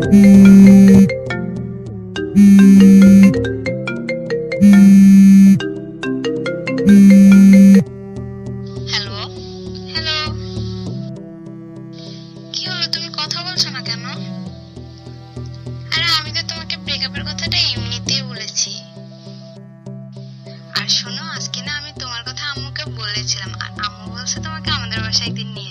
Hello. Hello. কি হলো, তুমি কথা বলছো না কেন? আরে আমি তো তোমাকে ব্রেকআপের কথাটা এমনিতেই বলেছি। আর শোনো, আজকে না আমি তোমার কথা আম্মুকে বলেছিলাম, আর আম্মু বলছে তোমাকে আমাদের বাসায় একদিন নিয়ে